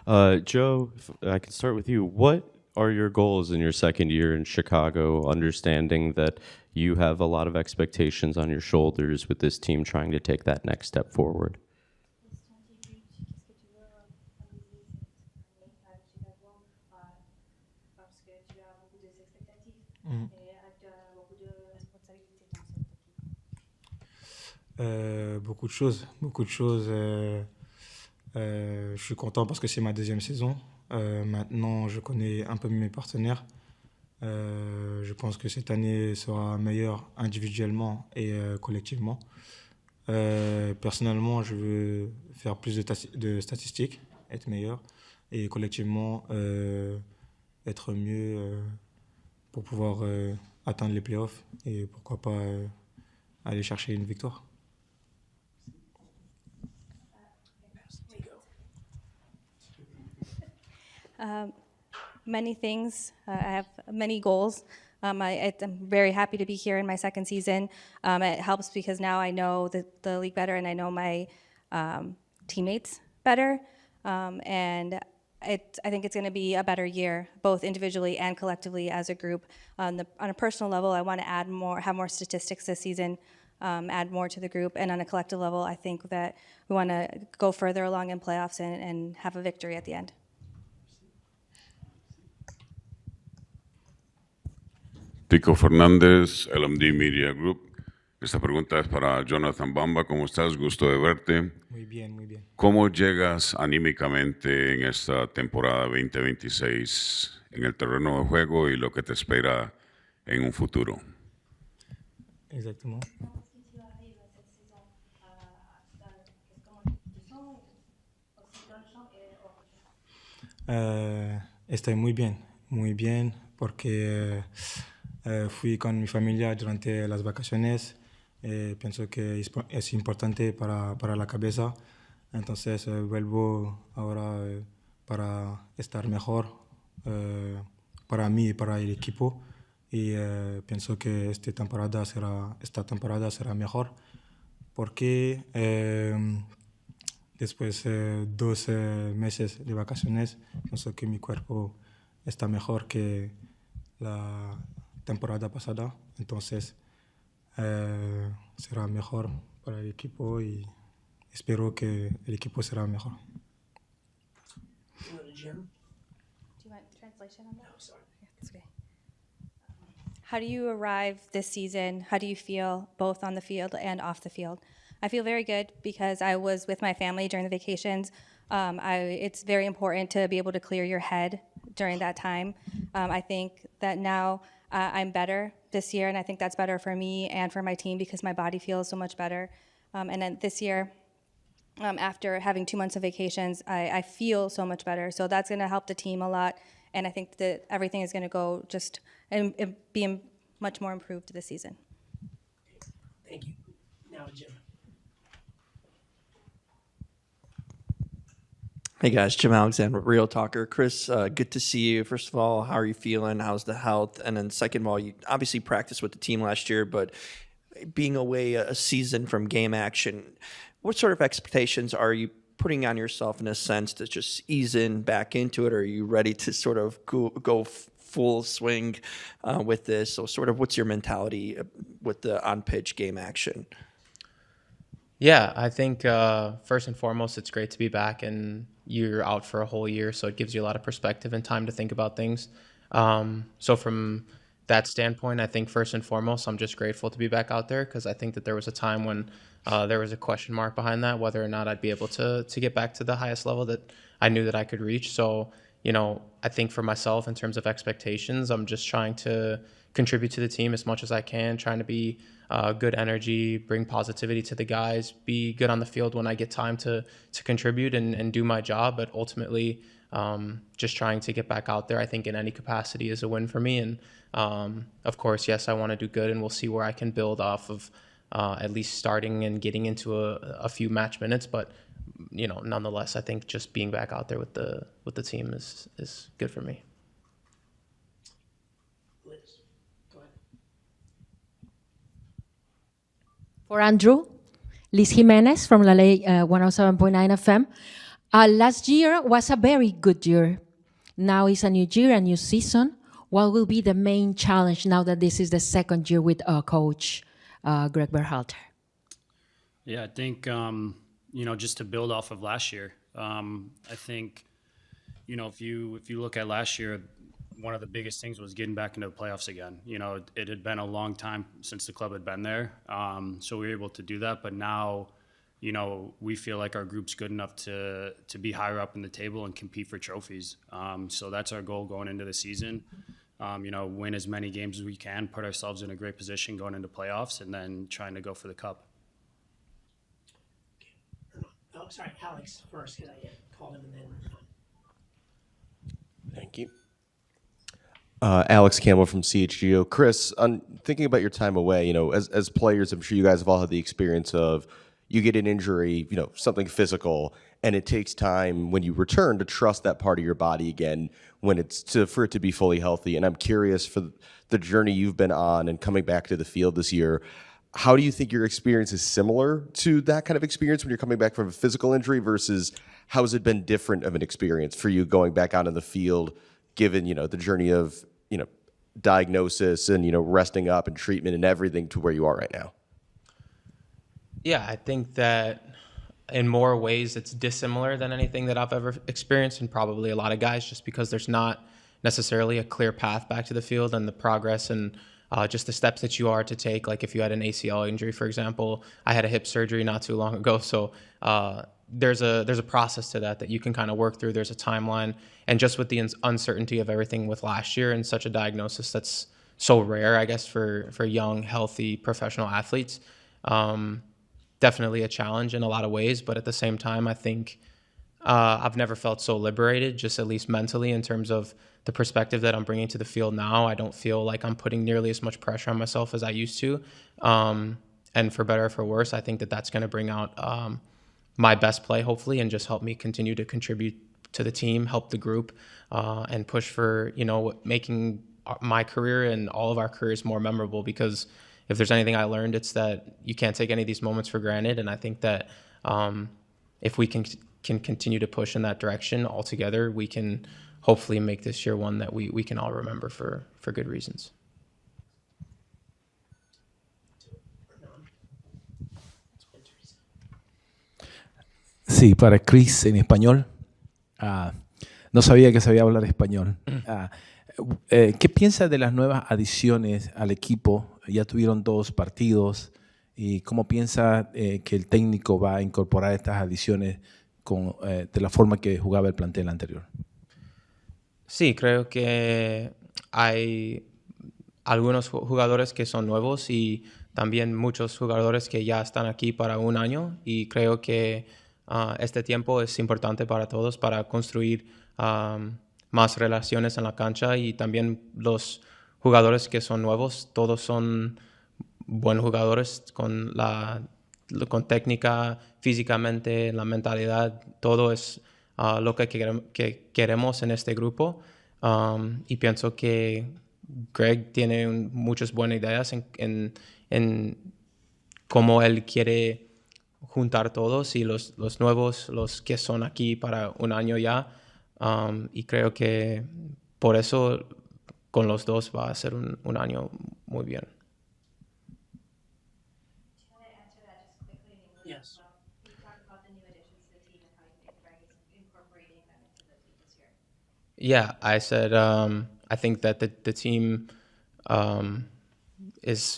Joe, if I can start with you. What are your goals in your second year in Chicago, understanding that you have a lot of expectations on your shoulders with this team trying to take that next step forward? Mm. Beaucoup de choses, beaucoup de choses. Je suis content parce que c'est ma deuxième saison. Maintenant, je connais un peu mes partenaires. Je pense que cette année sera meilleure individuellement et collectivement. Personnellement, je veux faire plus de statistiques, être meilleur, et collectivement, être mieux pour pouvoir atteindre les playoffs et pourquoi pas aller chercher une victoire. Many things. I have many goals. I'm very happy to be here in my second season. It helps because now I know the league better and I know my teammates better. And I think it's going to be a better year, both individually and collectively as a group. On a personal level, I want to have more statistics this season, add more to the group. And on a collective level, I think that we want to go further along in playoffs and have a victory at the end. Tico Fernández, LMD Media Group. Esta pregunta es para Jonathan Bamba. ¿Cómo estás? Gusto de verte. Muy bien, muy bien. ¿Cómo llegas anímicamente en esta temporada 2026 en el terreno de juego y lo que te espera en un futuro? Exactement. Estoy muy bien, porque fui con mi familia durante las vacaciones. Pienso que es importante para la cabeza. Entonces vuelvo ahora para estar mejor para mí y para el equipo. Y pienso que esta temporada será mejor porque después de 12 meses de vacaciones, pienso que mi cuerpo está mejor que la temporada pasada. Entonces será mejor para el equipo y espero que el equipo será mejor. Do you want translation on that? No, sorry. That's okay. How do you arrive this season? How do you feel both on the field and off the field? I feel very good because I was with my family during the vacations. It's very important to be able to clear your head during that time. I think that now I'm better this year, and I think that's better for me and for my team because my body feels so much better. And then this year, after having 2 months of vacations, I feel so much better. So that's going to help the team a lot, and I think that everything is going to go just and be much more improved this season. Thank you. Now, Jim. Hey guys, Jim Alexander, Real Talker. Chris, good to see you. First of all, how are you feeling? How's the health? And then second of all, you obviously practiced with the team last year, but being away a season from game action, what sort of expectations are you putting on yourself in a sense to just ease in back into it? Or are you ready to sort of go full swing with this? So sort of what's your mentality with the on-pitch game action? Yeah, I think first and foremost, it's great to be back, and you're out for a whole year, so it gives you a lot of perspective and time to think about things. So from that standpoint, I think first and foremost, I'm just grateful to be back out there because I think that there was a time when there was a question mark behind that, whether or not I'd be able to get back to the highest level that I knew that I could reach. So, you know, I think for myself in terms of expectations, I'm just trying to contribute to the team as much as I can, trying to be good energy, bring positivity to the guys, be good on the field when I get time to contribute and do my job. But ultimately, just trying to get back out there, I think in any capacity is a win for me. And of course, yes, I want to do good, and we'll see where I can build off of at least starting and getting into a few match minutes. But, you know, nonetheless, I think just being back out there with the team is good for me. For Andrew, Liz Jimenez from LA 107.9 FM. Last year was a very good year. Now it's a new year, a new season. What will be the main challenge now that this is the second year with coach Greg Berhalter? Yeah, I think, just to build off of last year, I think, if you look at last year, one of the biggest things was getting back into the playoffs again. It had been a long time since the club had been there. So we were able to do that. But now, we feel like our group's good enough to be higher up in the table and compete for trophies. So that's our goal going into the season. Win as many games as we can, put ourselves in a great position going into playoffs, and then trying to go for the cup. Oh, sorry, Alex first, because I called him and then. Thank you. Alex Campbell from CHGO. Chris, thinking about your time away, as players, I'm sure you guys have all had the experience of you get an injury, something physical, and it takes time when you return to trust that part of your body again for it to be fully healthy. And I'm curious, for the journey you've been on and coming back to the field this year, how do you think your experience is similar to that kind of experience when you're coming back from a physical injury versus how has it been different of an experience for you going back out in the field, given, the journey of, diagnosis and, resting up and treatment and everything to where you are right now? Yeah, I think that in more ways it's dissimilar than anything that I've ever experienced, and probably a lot of guys, just because there's not necessarily a clear path back to the field and the progress and just the steps that you are to take. Like if you had an ACL injury, for example, I had a hip surgery not too long ago. So there's a process to that you can kind of work through. There's a timeline. And just with the uncertainty of everything with last year and such a diagnosis that's so rare, I guess, for young, healthy, professional athletes, definitely a challenge in a lot of ways. But at the same time, I think I've never felt so liberated, just at least mentally, in terms of the perspective that I'm bringing to the field now. I don't feel like I'm putting nearly as much pressure on myself as I used to. And for better or for worse, I think that that's going to bring out my best play, hopefully, and just help me continue to contribute to the team, help the group, and push for, making my career and all of our careers more memorable. Because if there's anything I learned, it's that you can't take any of these moments for granted. And I think that if we can continue to push in that direction all together, we can hopefully make this year one that we can all remember for good reasons. Sí, para Chris en español. No sabía que sabía hablar español. ¿Qué piensas de las nuevas adiciones al equipo? Ya tuvieron 2 partidos. ¿Y cómo piensa que el técnico va a incorporar estas adiciones de la forma que jugaba el plantel anterior? Sí, creo que hay algunos jugadores que son nuevos y también muchos jugadores que ya están aquí para un año, y creo que este tiempo es importante para todos para construir más relaciones en la cancha. Y también los jugadores que son nuevos, todos son buenos jugadores con técnica, físicamente, la mentalidad, todo es lo que queremos en este grupo. Y pienso que Greg tiene muchas buenas ideas en cómo él quiere juntar todos, y los nuevos, los que son aquí para un año ya. Y creo que por eso con los 2 va a ser un año muy bien. Yes. Can you talk about the new additions to the team and how you think Greg is incorporating them into the team this year? Yeah, I said I think that the team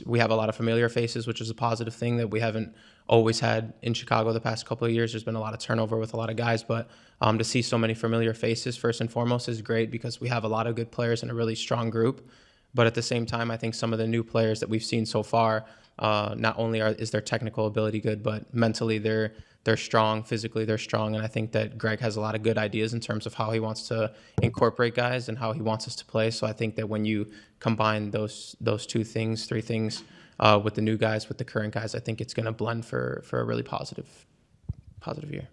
we have a lot of familiar faces, which is a positive thing that we haven't always had in Chicago the past couple of years. There's been a lot of turnover with a lot of guys, but to see so many familiar faces first and foremost is great, because we have a lot of good players and a really strong group. But at the same time, I think some of the new players that we've seen so far, not only is their technical ability good, but mentally they're strong, physically they're strong. And I think that Greg has a lot of good ideas in terms of how he wants to incorporate guys and how he wants us to play. So I think that when you combine those 3 things with the new guys, with the current guys, I think it's going to blend for a really positive year.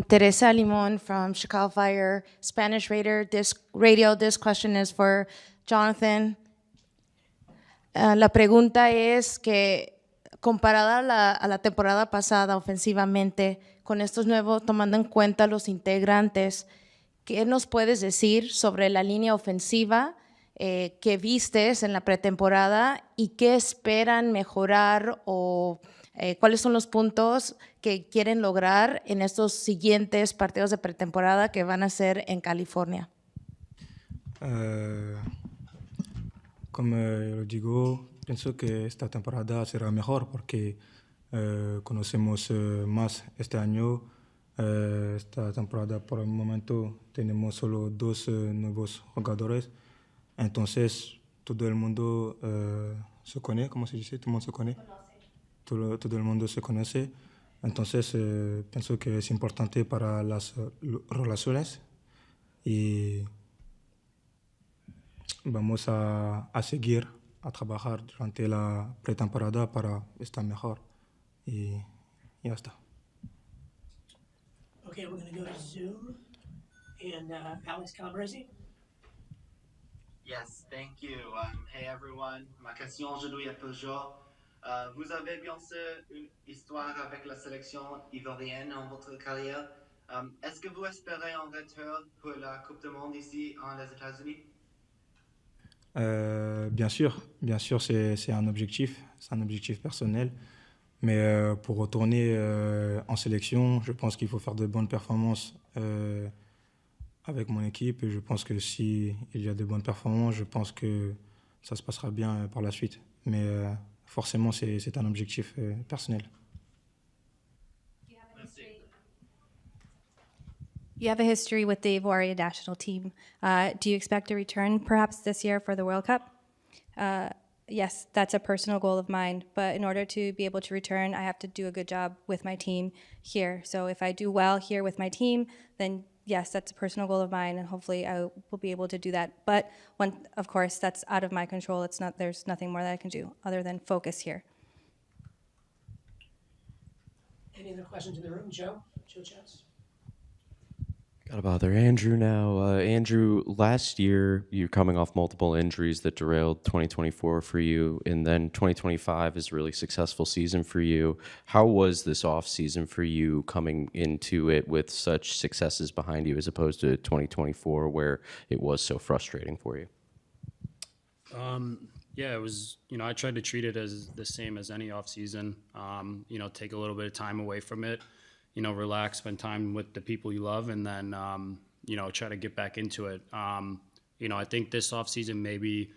Teresa Limon from Chicago Fire, Spanish Radio. This question is for Jonathan. La pregunta es que comparada a la temporada pasada ofensivamente, con estos nuevos, tomando en cuenta los integrantes, ¿qué nos puedes decir sobre la línea ofensiva que vistes en la pretemporada y qué esperan mejorar o cuáles son los puntos que quieren lograr en estos siguientes partidos de pretemporada que van a ser en California? Como lo digo, pienso que esta temporada será mejor porque conocemos más este año. Esta temporada por el momento tenemos solo 2 nuevos jugadores. Entonces todo el mundo se conoce, ¿cómo se dice? Todo el mundo se conoce. Todo el mundo se conoce. Entonces pienso que es importante para las relaciones y vamos a seguir a trabajar durante la pretemporada para estar mejor y ya está. Okay, we're going to go to Zoom and Alex Calabrese. Yes, thank you. Hey everyone, ma question aujourd'hui est pour Jo. Vous avez bien sûr une histoire avec la sélection ivoirienne en votre carrière. Est-ce que vous espérez un retour pour la Coupe du Monde ici en les États-Unis? Bien sûr, c'est un objectif personnel. Mais pour retourner en sélection, je pense qu'il faut faire de bonnes performances avec mon équipe. Et je pense que s'il y a de bonnes performances, je pense que ça se passera bien par la suite. Mais forcément, c'est un objectif personnel. You have a history with the Ivoirian national team. Do you expect a return perhaps this year for the World Cup? Yes, that's a personal goal of mine. But in order to be able to return, I have to do a good job with my team here. So if I do well here with my team, then yes, that's a personal goal of mine, and hopefully I will be able to do that. But of course, that's out of my control. It's not. There's nothing more that I can do other than focus here. Any other questions in the room? Joe Chats. Got to bother Andrew now. Andrew, last year you're coming off multiple injuries that derailed 2024 for you, and then 2025 is a really successful season for you. How was this off season for you coming into it with such successes behind you as opposed to 2024 where it was so frustrating for you? Yeah, it was, I tried to treat it as the same as any off season, take a little bit of time away from it. Relax, spend time with the people you love, and then, try to get back into it. I think this offseason, maybe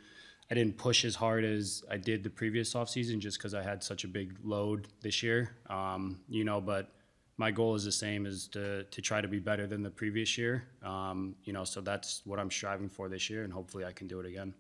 I didn't push as hard as I did the previous offseason just because I had such a big load this year. But my goal is the same, is to try to be better than the previous year. So that's what I'm striving for this year, and hopefully I can do it again.